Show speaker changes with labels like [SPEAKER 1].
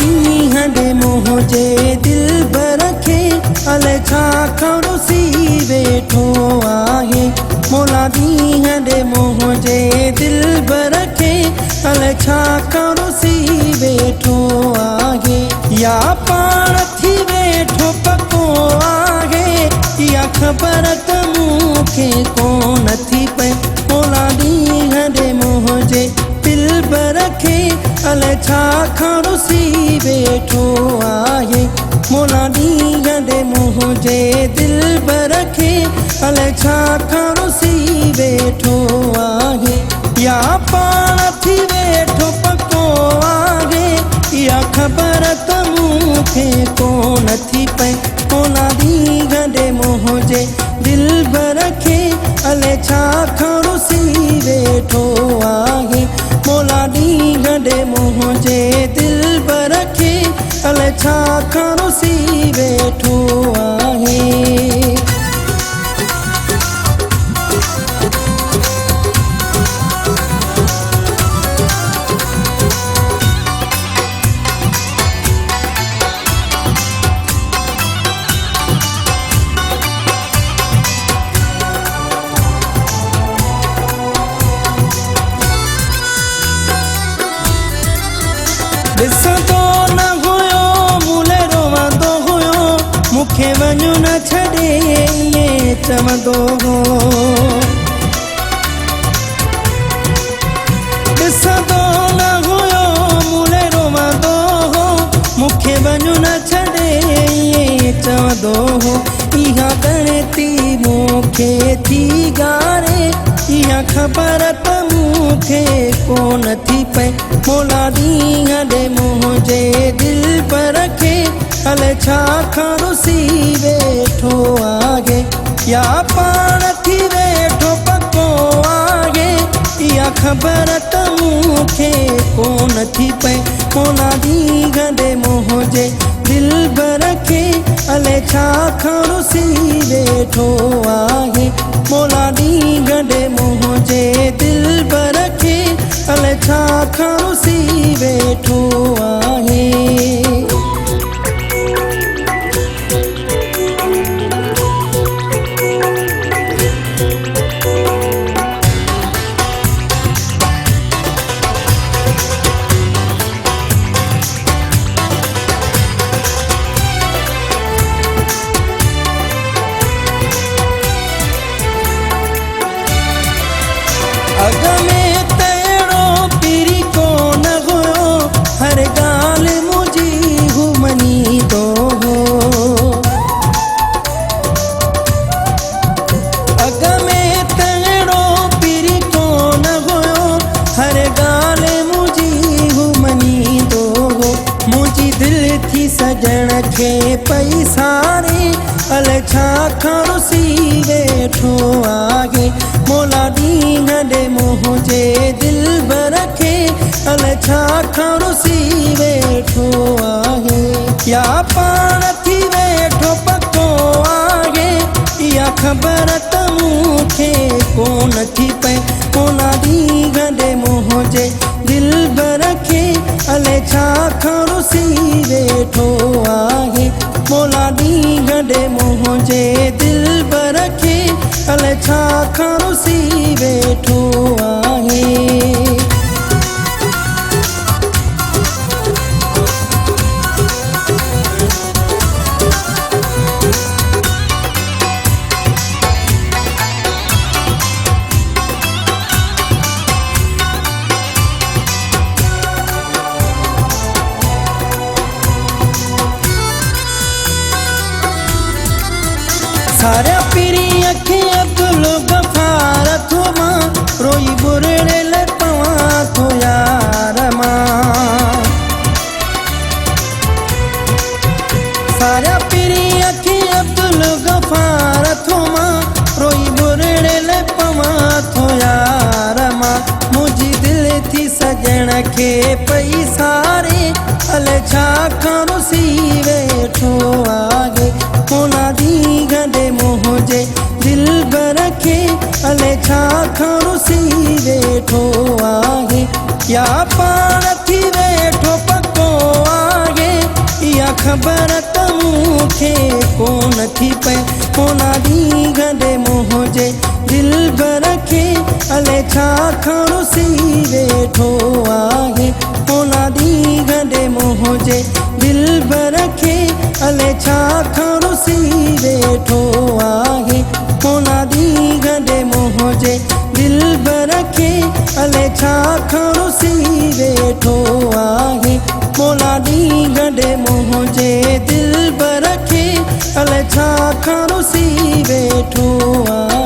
[SPEAKER 1] ॾींहं ॾे मुंहिंजे दिलबर खे अलाए छा रुसी वेठो आहे। मोला ॾींहं ॾे मुंहिंजे दिलबर खे अलाए छा रुसी वेठो आहे। या पाण थी वेठो पको आहे, इहा ख़बर त मूंखे कोन थी पए। मोला ॾींहं ॾे मुंहिंजे दिलबर खे अलाए छा रुसी वेठो आहे। मोला ॾींहं ॾे मुंहिंजे दिलबर खे अलाए छा रुसी वेठो आहे। या पाण थी वेठो पको आहे, इहा ख़बर त मूंखे कोन थी पए। मोला ॾींहं ॾे मुंहिंजे दिलबर खे अलाए छा रुसी वेठो आहे। मोला ॾींहं ॾे मुंहिंजे दिलबर खे अलाए छा रुसी वेठो आहे। ॾिसंदो न हुयो मूले रोवंदो हुयो, मूंखे वञो न छॾे ईअं चवंदो हो। ॾिसंदो न हुयो मूले रोवंदो हो, मूंखे वञो न छॾे ईअं चवंदो हो। इहा गणती मूंखे थी ॻारे, इहा ख़बर त मूंखे कोन थी पए। मोला ॾींहं ॾे मुंहिंजे दिलबर खे अलाए छा रुसी वेठो आहे। या पाण थी वेठो पको आहे, इहा ख़बर त मूंखे कोन थी पए। मोला ॾींहं ॾे मुंहिंजे दिलबर खे अलाए छा रुसी वेठो आहे। मोला ॾींहं ॾे मुंहिंजे दिलबर खे अलाए छा रुसी वेठो आहे। अॻ में त अहिड़ो पीरी कोन हुयो, हर ॻाल्हि मुंहिंजी हू मञींदो हो। अॻ में त अहिड़ो पीरी कोन हुयो, हर ॻाल्हि मुंहिंजी हू मञींदो हो। मुंहिंजी दिलि थी सजण खे पई सारे, अलाए छा रुसी वेठो आहे। मोला ॾींहं ॾे मुंहिंजे दिलबर खे अलाए छा रुसी वेठो आहे। या पाण थी वेठो पको आहे, इहा ख़बर त मूंखे कोन थी पए। मोला ॾींहं ॾे मुंहिंजे दिलबर खे अलाए छा रुसी वेठो आहे। मोला ॾींहं ॾे मुंहिंजे दिलबर खे अलाए छा रुसी वेठो आहे। सारा पीरी अखे अब्दुल गफ़ार थो मां, रोई बुरड़ियल तव्हां थो यार मां। सारा पीरी अखे अब्दुल गफ़ार थो मां, रोई बुरड़ियल तव्हां थो यार मां। मुंहिंजी दिलि थी सजण खे पई सारे, अलाए छा रुसी वेठो आहे। मोला ॾींहं ॾे मुंहिंजे दिलबर खे अलाए छा रुसी वेठो आहे। या पाण थी वेठो पको आहे, ख़बर त मूंखे कोन थी पए कोना ॾींहं ॾे मुंहिंजे दिलबर खे अले छा खणुसी वेठो आहे कोना ॾींहं ॾे मुंहिंजे दिलबर खे अले छा खणुसी वेठो आहे कोना ॾींहं ॾे मुंहिंजे दिलबर खे अले छा खणुसी वेठो आहे कोना ॾींहं ॾे मुंहिंजे दिलबर खे अले छा खणुसी वेठो आहे।